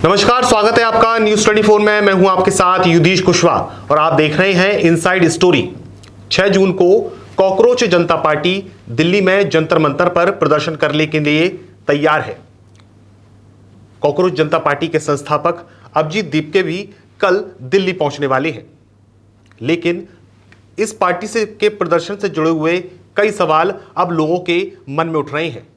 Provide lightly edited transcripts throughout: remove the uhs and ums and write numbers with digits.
नमस्कार, स्वागत है आपका न्यूज 24 में। मैं हूं आपके साथ युधीश कुशवाहा और आप देख रहे हैं इनसाइड स्टोरी। 6 जून को कॉकरोच जनता पार्टी दिल्ली में जंतर मंतर पर प्रदर्शन करने के लिए तैयार है। कॉकरोच जनता पार्टी के संस्थापक अभिजीत दीपके भी कल दिल्ली पहुंचने वाले हैं, लेकिन इस पार्टी से के प्रदर्शन से जुड़े हुए कई सवाल अब लोगों के मन में उठ रहे हैं।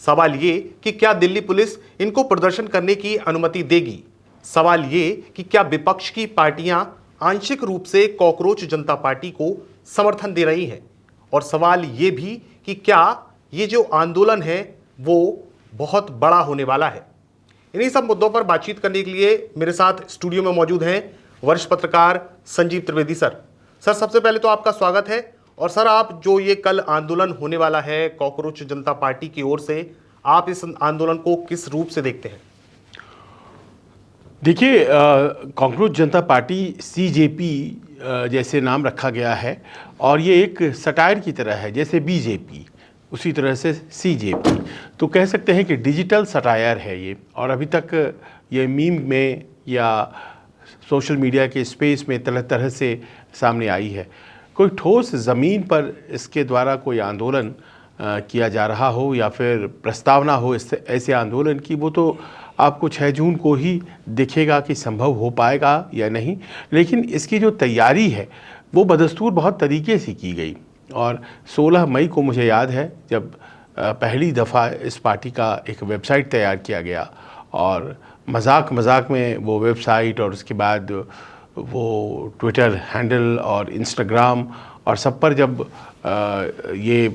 सवाल ये कि क्या दिल्ली पुलिस इनको प्रदर्शन करने की अनुमति देगी। सवाल ये कि क्या विपक्ष की पार्टियां आंशिक रूप से कॉकरोच जनता पार्टी को समर्थन दे रही हैं, और सवाल ये भी कि क्या ये जो आंदोलन है वो बहुत बड़ा होने वाला है। इन्हीं सब मुद्दों पर बातचीत करने के लिए मेरे साथ स्टूडियो में मौजूद हैं वरिष्ठ पत्रकार संजीव त्रिवेदी सर। सबसे पहले तो आपका स्वागत है। और सर, आप जो ये कल आंदोलन होने वाला है कॉकरोच जनता पार्टी की ओर से, आप इस आंदोलन को किस रूप से देखते हैं? देखिए, कॉकरोच जनता पार्टी सीजेपी जैसे नाम रखा गया है, और ये एक सटायर की तरह है। जैसे बीजेपी उसी तरह से सीजेपी, तो कह सकते हैं कि डिजिटल सटायर है ये। और अभी तक ये मीम में या सोशल मीडिया के स्पेस में तरह तरह से सामने आई है। कोई ठोस ज़मीन पर इसके द्वारा कोई आंदोलन किया जा रहा हो या फिर प्रस्तावना हो ऐसे आंदोलन की, वो तो आपको 6 जून को ही दिखेगा कि संभव हो पाएगा या नहीं। लेकिन इसकी जो तैयारी है वो बदस्तूर बहुत तरीके से की गई। और 16 मई को मुझे याद है जब पहली दफ़ा इस पार्टी का एक वेबसाइट तैयार किया गया, और मजाक में वो वेबसाइट और उसके बाद वो ट्विटर हैंडल और इंस्टाग्राम और सब पर जब ये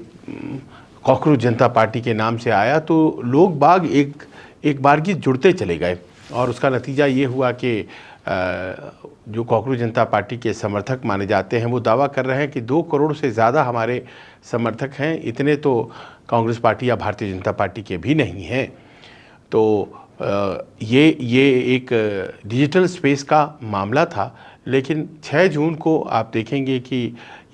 कॉकरोच जनता पार्टी के नाम से आया, तो लोग बाग एक बार की जुड़ते चले गए। और उसका नतीजा ये हुआ कि जो कॉकरोच जनता पार्टी के समर्थक माने जाते हैं वो दावा कर रहे हैं कि 2 करोड़ से ज़्यादा हमारे समर्थक हैं। इतने तो कांग्रेस पार्टी या भारतीय जनता पार्टी के भी नहीं हैं। तो ये एक डिजिटल स्पेस का मामला था। लेकिन 6 जून को आप देखेंगे कि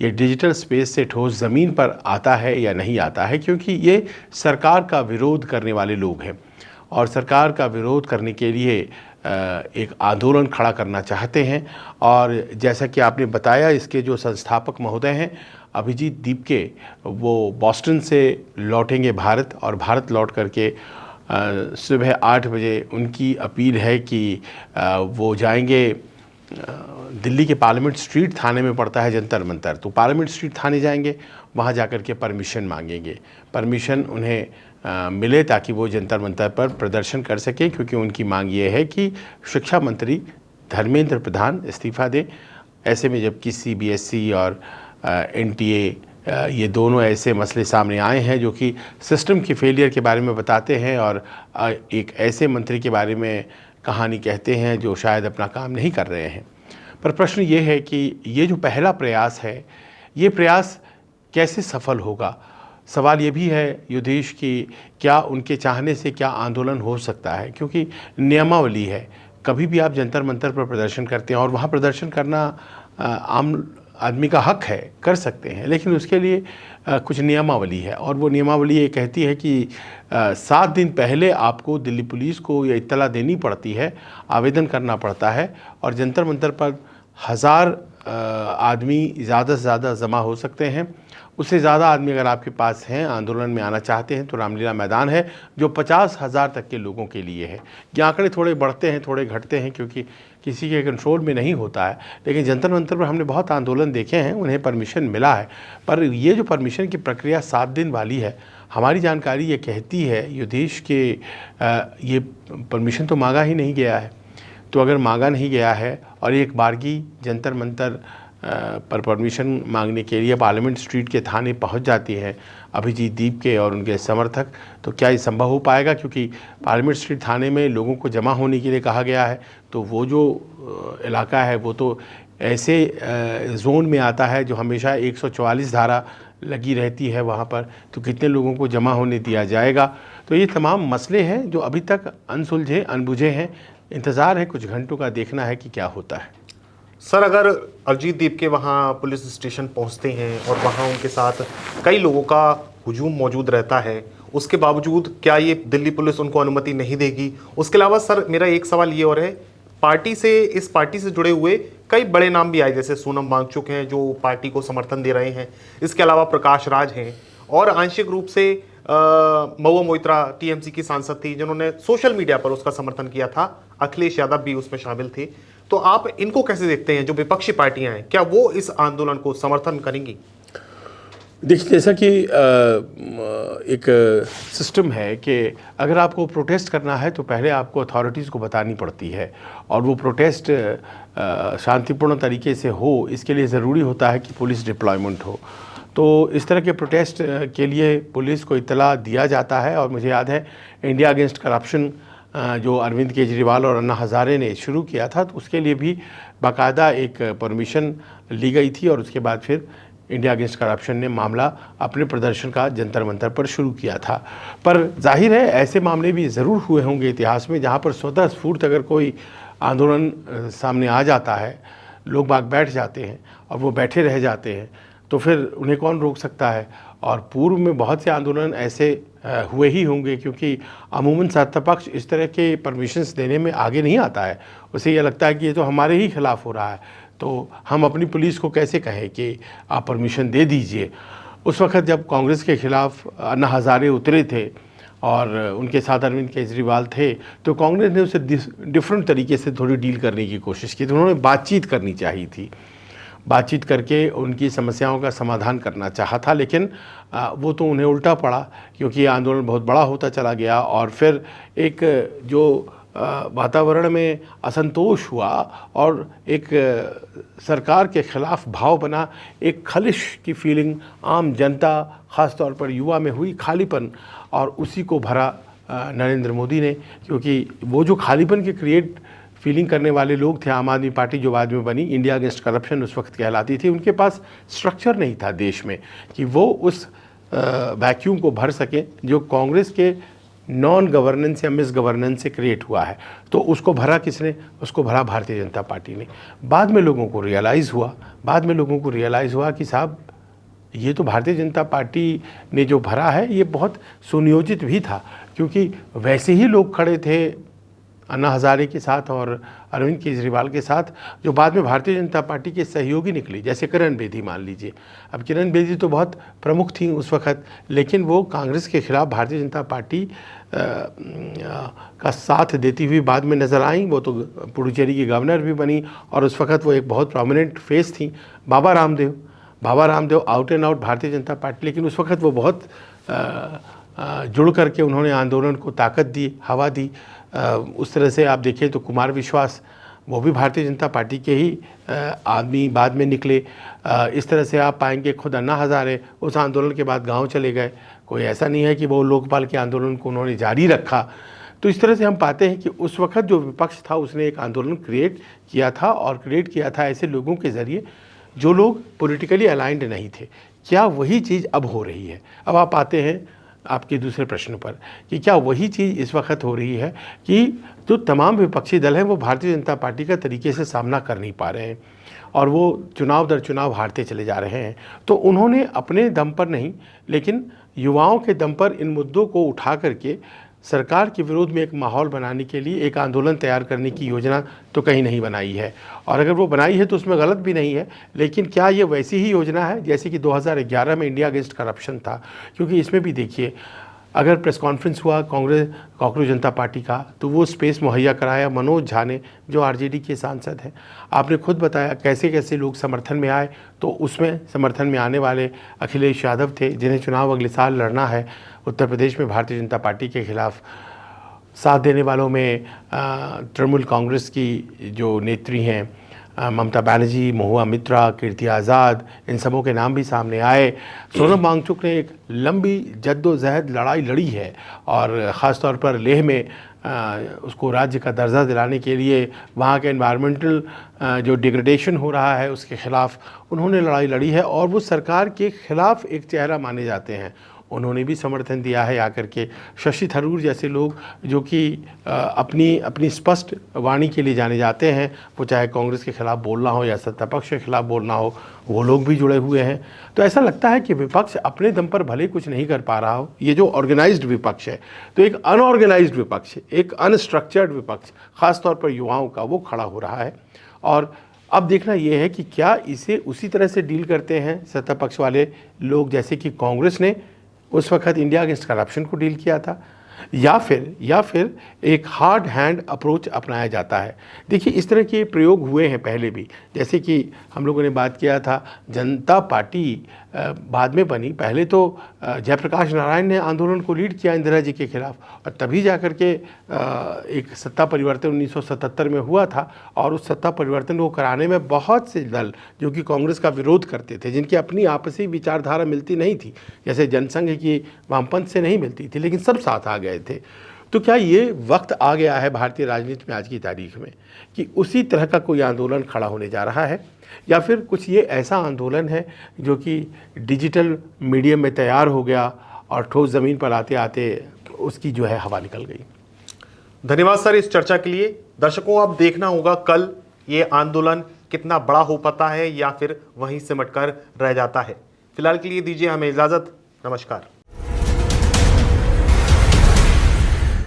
ये डिजिटल स्पेस से ठोस ज़मीन पर आता है या नहीं आता है, क्योंकि ये सरकार का विरोध करने वाले लोग हैं और सरकार का विरोध करने के लिए एक आंदोलन खड़ा करना चाहते हैं। और जैसा कि आपने बताया, इसके जो संस्थापक महोदय हैं अभिजीत दीपके, वो बॉस्टन से लौटेंगे भारत, और भारत लौट करके सुबह 8 बजे उनकी अपील है कि वो जाएंगे दिल्ली के पार्लियामेंट स्ट्रीट थाने में पड़ता है जंतर मंतर, तो पार्लियामेंट स्ट्रीट थाने जाएंगे, वहाँ जाकर के परमिशन मांगेंगे। परमिशन उन्हें मिले ताकि वो जंतर मंतर पर प्रदर्शन कर सकें, क्योंकि उनकी मांग ये है कि शिक्षा मंत्री धर्मेंद्र प्रधान इस्तीफ़ा दें। ऐसे में जबकि सीबीएसई और एनटीए ये दोनों ऐसे मसले सामने आए हैं जो कि सिस्टम की फेलियर के बारे में बताते हैं, और एक ऐसे मंत्री के बारे में कहानी कहते हैं जो शायद अपना काम नहीं कर रहे हैं। पर प्रश्न ये है कि ये जो पहला प्रयास है, ये प्रयास कैसे सफल होगा। सवाल ये भी है युधीश कि क्या उनके चाहने से क्या आंदोलन हो सकता है, क्योंकि नियमावली है। कभी भी आप जंतर मंतर पर प्रदर्शन करते हैं और वहाँ प्रदर्शन करना आम आदमी का हक है, कर सकते हैं, लेकिन उसके लिए कुछ नियमावली है। और वो नियमावली ये कहती है कि 7 दिन पहले आपको दिल्ली पुलिस को ये इत्तला देनी पड़ती है, आवेदन करना पड़ता है, और जंतर मंतर पर 1000 आदमी ज़्यादा से ज़्यादा जमा हो सकते हैं। उससे ज़्यादा आदमी अगर आपके पास हैं, आंदोलन में आना चाहते हैं, तो रामलीला मैदान है जो 50,000 तक के लोगों के लिए है। ये आंकड़े थोड़े बढ़ते हैं, थोड़े घटते हैं, क्योंकि किसी के कंट्रोल में नहीं होता है। लेकिन जंतर मंतर पर हमने बहुत आंदोलन देखे हैं, उन्हें परमिशन मिला है। पर ये जो परमिशन की प्रक्रिया 7 दिन वाली है, हमारी जानकारी ये कहती है युधीश के ये परमिशन तो मांगा ही नहीं गया है। तो अगर मांगा नहीं गया है और एक बारगी जंतर मंतर पर परमिशन मांगने के लिए पार्लियामेंट स्ट्रीट के थाने पहुंच जाती है अभिजीत दीपके और उनके समर्थक, तो क्या ये संभव हो पाएगा? क्योंकि पार्लियामेंट स्ट्रीट थाने में लोगों को जमा होने के लिए कहा गया है, तो वो जो इलाका है वो तो ऐसे जोन में आता है जो हमेशा 144 धारा लगी रहती है वहाँ पर, तो कितने लोगों को जमा होने दिया जाएगा। तो ये तमाम मसले हैं जो अभी तक अनसुलझे अनबुझे हैं। इंतज़ार है कुछ घंटों का, देखना है कि क्या होता है। सर, अगर अभिजीत दीपके वहाँ पुलिस स्टेशन पहुँचते हैं और वहाँ उनके साथ कई लोगों का हुजूम मौजूद रहता है, उसके बावजूद क्या ये दिल्ली पुलिस उनको अनुमति नहीं देगी? उसके अलावा सर मेरा एक सवाल ये और है, इस पार्टी से जुड़े हुए कई बड़े नाम भी आए, जैसे सोनम वांगचुक हैं जो पार्टी को समर्थन दे रहे हैं, इसके अलावा प्रकाश राज हैं, और आंशिक रूप से महुआ मोइत्रा टीएमसी की सांसद थी जिन्होंने सोशल मीडिया पर उसका समर्थन किया था, अखिलेश यादव भी उसमें शामिल थे। तो आप इनको कैसे देखते हैं, जो विपक्षी पार्टियां हैं, क्या वो इस आंदोलन को समर्थन करेंगी? देखिए, जैसा कि एक सिस्टम है कि अगर आपको प्रोटेस्ट करना है तो पहले आपको अथॉरिटीज़ को बतानी पड़ती है, और वो प्रोटेस्ट शांतिपूर्ण तरीके से हो, इसके लिए ज़रूरी होता है कि पुलिस डिप्लॉयमेंट हो। तो इस तरह के प्रोटेस्ट के लिए पुलिस को इत्तला दिया जाता है। और मुझे याद है इंडिया अगेंस्ट करप्शन जो अरविंद केजरीवाल और अन्ना हज़ारे ने शुरू किया था, तो उसके लिए भी बाकायदा एक परमिशन ली गई थी, और उसके बाद फिर इंडिया अगेंस्ट करप्शन ने मामला अपने प्रदर्शन का जंतर मंतर पर शुरू किया था। पर जाहिर है ऐसे मामले भी ज़रूर हुए होंगे इतिहास में, जहाँ पर स्वतः स्फूर्त अगर कोई आंदोलन सामने आ जाता है, लोग बाग बैठ जाते हैं और वो बैठे रह जाते हैं, तो फिर उन्हें कौन रोक सकता है। और पूर्व में बहुत से आंदोलन ऐसे हुए ही होंगे, क्योंकि अमूमन सत्तापक्ष इस तरह के परमिशंस देने में आगे नहीं आता है। उसे यह लगता है कि ये तो हमारे ही खिलाफ हो रहा है, तो हम अपनी पुलिस को कैसे कहें कि आप परमिशन दे दीजिए। उस वक्त जब कांग्रेस के खिलाफ अन्ना हज़ारे उतरे थे और उनके साथ अरविंद केजरीवाल थे, तो कांग्रेस ने उसे डिफरेंट तरीके से थोड़ी डील करने की कोशिश की। तो उन्होंने बातचीत करनी चाहिए थी, बातचीत करके उनकी समस्याओं का समाधान करना चाहा था, लेकिन वो तो उन्हें उल्टा पड़ा, क्योंकि ये आंदोलन बहुत बड़ा होता चला गया। और फिर एक जो वातावरण में असंतोष हुआ और एक सरकार के ख़िलाफ़ भाव बना, एक खलिश की फीलिंग आम जनता, ख़ास तौर पर युवा में हुई, खालीपन, और उसी को भरा नरेंद्र मोदी ने। क्योंकि वो जो खालीपन के क्रिएट फीलिंग करने वाले लोग थे, आम आदमी पार्टी जो बाद में बनी, इंडिया अगेंस्ट करप्शन उस वक्त कहलाती थी, उनके पास स्ट्रक्चर नहीं था देश में कि वो उस वैक्यूम को भर सकें जो कांग्रेस के नॉन गवर्नेंस या मिस गवर्नेंस से क्रिएट हुआ है। तो उसको भरा किसने? उसको भरा भारतीय जनता पार्टी ने। बाद में लोगों को रियलाइज़ हुआ कि साहब ये तो भारतीय जनता पार्टी ने जो भरा है ये बहुत सुनियोजित भी था, क्योंकि वैसे ही लोग खड़े थे अन्ना हज़ारे के साथ और अरविंद केजरीवाल के साथ, जो बाद में भारतीय जनता पार्टी के सहयोगी निकली, जैसे किरण बेदी मान लीजिए। अब किरण बेदी तो बहुत प्रमुख थी उस वक़्त, लेकिन वो कांग्रेस के ख़िलाफ़ भारतीय जनता पार्टी का साथ देती हुई बाद में नज़र आई। वो तो पुडुचेरी की गवर्नर भी बनी, और उस वक़्त वो एक बहुत प्रोमिनेंट फेस थी। Baba Ramdev out and out Bharatiya Janata party, लेकिन उस वक़्त वो बहुत जुड़ करके उन्होंने आंदोलन को ताकत दी, हवा दी। उस तरह से आप देखें तो कुमार विश्वास, वो भी भारतीय जनता पार्टी के ही आदमी बाद में निकले। इस तरह से आप पाएंगे खुद अन्ना हज़ारे उस आंदोलन के बाद गांव चले गए। कोई ऐसा नहीं है कि वो लोकपाल के आंदोलन को उन्होंने जारी रखा। तो इस तरह से हम पाते हैं कि उस वक्त जो विपक्ष था उसने एक आंदोलन क्रिएट किया था, और क्रिएट किया था ऐसे लोगों के ज़रिए जो लोग पॉलिटिकली अलाइंड नहीं थे। क्या वही चीज़ अब हो रही है? अब आप आते हैं आपके दूसरे प्रश्न पर कि क्या वही चीज़ इस वक्त हो रही है कि जो तमाम विपक्षी दल हैं वो भारतीय जनता पार्टी का तरीके से सामना कर नहीं पा रहे हैं, और वो चुनाव दर चुनाव हारते चले जा रहे हैं। तो उन्होंने अपने दम पर नहीं, लेकिन युवाओं के दम पर इन मुद्दों को उठा करके सरकार के विरोध में एक माहौल बनाने के लिए एक आंदोलन तैयार करने की योजना तो कहीं नहीं बनाई है। और अगर वो बनाई है तो उसमें गलत भी नहीं है, लेकिन क्या ये वैसी ही योजना है जैसे कि 2011 में इंडिया अगेंस्ट करप्शन था? क्योंकि इसमें भी देखिए, अगर प्रेस कॉन्फ्रेंस हुआ कॉकरोच जनता पार्टी का, तो वो स्पेस मुहैया कराया मनोज झा ने, जो आरजेडी के सांसद हैं। आपने खुद बताया कैसे कैसे लोग समर्थन में आए, तो उसमें समर्थन में आने वाले अखिलेश यादव थे, जिन्हें चुनाव अगले साल लड़ना है उत्तर प्रदेश में भारतीय जनता पार्टी के खिलाफ। साथ देने वालों में तृणमूल कांग्रेस की जो नेत्री हैं ममता बनर्जी, महुआ मोइत्रा, कीर्ति आज़ाद, इन सबों के नाम भी सामने आए। सोनम वांगचुक ने एक लंबी जद्दोजहद लड़ाई लड़ी है, और ख़ास तौर पर लेह में उसको राज्य का दर्जा दिलाने के लिए वहाँ के एनवायरमेंटल जो डिग्रेडेशन हो रहा है उसके ख़िलाफ़ उन्होंने लड़ाई लड़ी है, और वो सरकार के ख़िलाफ़ एक चेहरा माने जाते हैं। उन्होंने भी समर्थन दिया है आकर के। शशि थरूर जैसे लोग जो कि अपनी स्पष्ट वाणी के लिए जाने जाते हैं, वो चाहे कांग्रेस के खिलाफ बोलना हो या सत्ता पक्ष के खिलाफ बोलना हो, वो लोग भी जुड़े हुए हैं। तो ऐसा लगता है कि विपक्ष अपने दम पर भले कुछ नहीं कर पा रहा हो, ये जो ऑर्गेनाइज्ड विपक्ष है, तो एक अनऑर्गेनाइज्ड विपक्ष, एक अनस्ट्रक्चर्ड विपक्ष, खासतौर पर युवाओं का, वो खड़ा हो रहा है। और अब देखना ये है कि क्या इसे उसी तरह से डील करते हैं सत्ता पक्ष वाले लोग जैसे कि कांग्रेस ने उस वक्त इंडिया अगेंस्ट करप्शन को डील किया था, या फिर एक हार्ड हैंड अप्रोच अपनाया जाता है। देखिए, इस तरह के प्रयोग हुए हैं पहले भी, जैसे कि हम लोगों ने बात किया था जनता पार्टी बाद में बनी। पहले तो जयप्रकाश नारायण ने आंदोलन को लीड किया इंदिरा जी के खिलाफ, और तभी जाकर के एक सत्ता परिवर्तन 1977 में हुआ था। और उस सत्ता परिवर्तन को कराने में बहुत से दल जो कि कांग्रेस का विरोध करते थे, जिनकी अपनी आपसी विचारधारा मिलती नहीं थी, जैसे जनसंघ की वामपंथ से नहीं मिलती थी, लेकिन सब साथ आ गए थे। तो क्या ये वक्त आ गया है भारतीय राजनीति में आज की तारीख में कि उसी तरह का कोई आंदोलन खड़ा होने जा रहा है, या फिर कुछ ये ऐसा आंदोलन है जो कि डिजिटल मीडियम में तैयार हो गया और ठोस ज़मीन पर आते आते उसकी जो है हवा निकल गई? धन्यवाद सर इस चर्चा के लिए। दर्शकों, अब देखना होगा कल ये आंदोलन कितना बड़ा हो पाता है या फिर वहीं सिमट कर रह जाता है। फिलहाल के लिए दीजिए हमें इजाज़त। नमस्कार।